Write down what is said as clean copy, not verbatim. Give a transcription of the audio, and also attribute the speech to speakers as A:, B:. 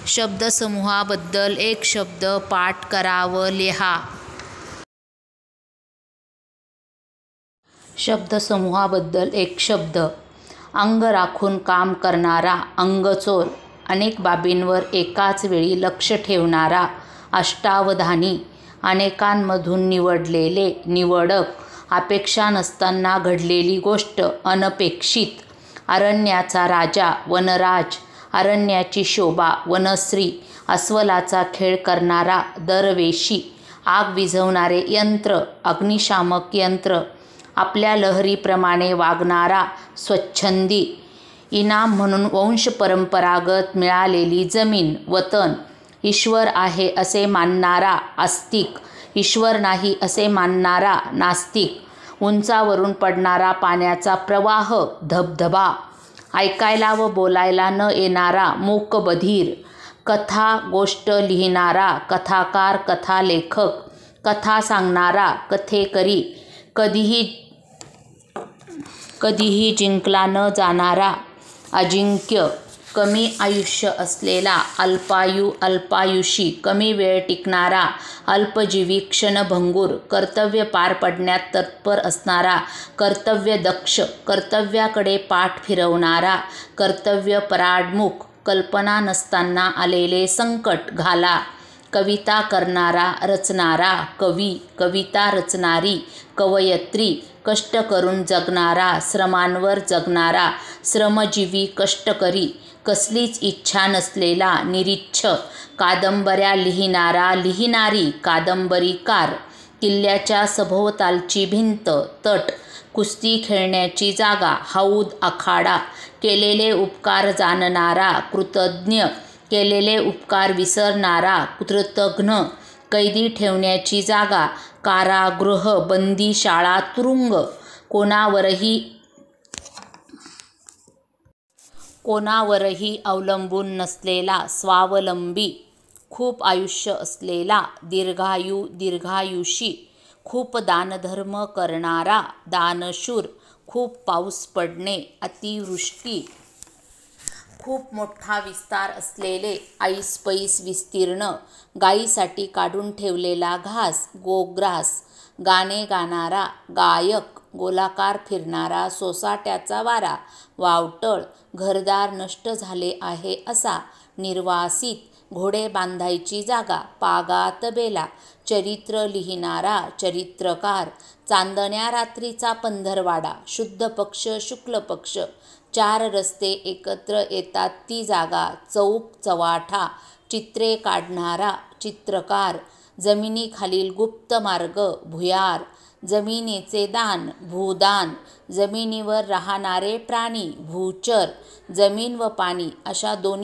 A: शब्दसमूहाबद्दल एक शब्द पाठ करा व लिहा. शब्दसमूहाबद्दल एक शब्द. अंग राखून काम करणारा, अंगचोर, अनेक बाबींवर एकाच वेळी लक्ष ठेवणारा, अष्टावधानी, अनेकांमधून निवडलेले, निवडक, अपेक्षा नसताना घडलेली गोष्ट, अनपेक्षित, अरण्याचा राजा, वनराज, अरण्याची शोभा, वनश्री, अस्वलाचा खेळ करणारा, दरवेशी, आग विझवणारे यंत्र, अग्निशामक यंत्र, आपल्या लहरीप्रमाणे वागणारा, स्वच्छंदी, इनाम म्हणून वंशपरंपरागत मिळालेली जमीन, वतन, ईश्वर आहे असे मानणारा, आस्तिक, ईश्वर नाही असे मानणारा, नास्तिक, उंचावरून पडणारा पाण्याचा प्रवाह, धबधबा, ऐकायला व बोलायला न येणारा, मूकबधीर, कथा गोष्ट लिहिणारा, कथाकार, कथालेखक, कथा सांगणारा, कथेकरी, कधीही जिंकला न जाणारा, अजिंक्य, कमी आयुष्य असलेला, अल्पायू, अल्पायुषी, कमी वेळ टिकणारा, अल्पजीवी, क्षणभंगूर, कर्तव्य पार पडण्यात तत्पर असणारा, कर्तव्यदक्ष, कर्तव्याकडे पाठ फिरवणारा, कर्तव्यपराडमुख, कल्पना नसताना आलेले संकट घाला, कविता करणारा, रचणारा, कवी, कविता रचणारी, कवयित्री, कष्ट करून जगणारा, श्रमांवर जगणारा, श्रमजीवी, कष्टकरी, कसलीच इच्छा नसलेला, निरीच्छ, कादंबऱ्या लिहिणारा, लिहिणारी, कादंबरीकार, किल्ल्याच्या सभोवतालची भिंत, तट, कुस्ती खेळण्याची जागा, हौद, आखाडा, केलेले उपकार जाणणारा, कृतज्ञ, केलेले उपकार विसरणारा, कृतघ्न, कैदी ठेवण्याची जागा, कारागृह, बंदीशाळा, तुरुंग, कोणावरही अवलंबून नसलेला, स्वावलंबी, खूप आयुष्य असलेला, दीर्घायू, दीर्घायुषी, खूप दानधर्म करणारा, दानशूर, खूप पाऊस पडणे, अतिवृष्टी, खूप मोठा विस्तार असलेले, ऐसपैस विस्तीर्ण, गायीसाठी काढून ठेवलेला घास, गोग्रास, गाणे गाणारा, गायक, गोलाकार फिरणारा, सोसाट्याचा वारा, वावटळ, घरदार नष्ट झाले आहे असा, निर्वासित, घोडे बांधायची जागा, पागा तबेला, चरित्र लिहिणारा, चरित्रकार, चांदण्या रात्रीचा पंधरवाडा, शुद्ध पक्ष, शुक्ल पक्ष, 4 रस्ते एकत्र येतात ती जागा, चौक, चव्हाठा, चित्रे काढणारा, चित्रकार, जमिनीखालील गुप्त मार्ग, भुयार, जमिनीचे दान, भूदान, जमिनीवर राहणारे प्राणी, भूचर, जमीन व पाणी अशा दोन्ही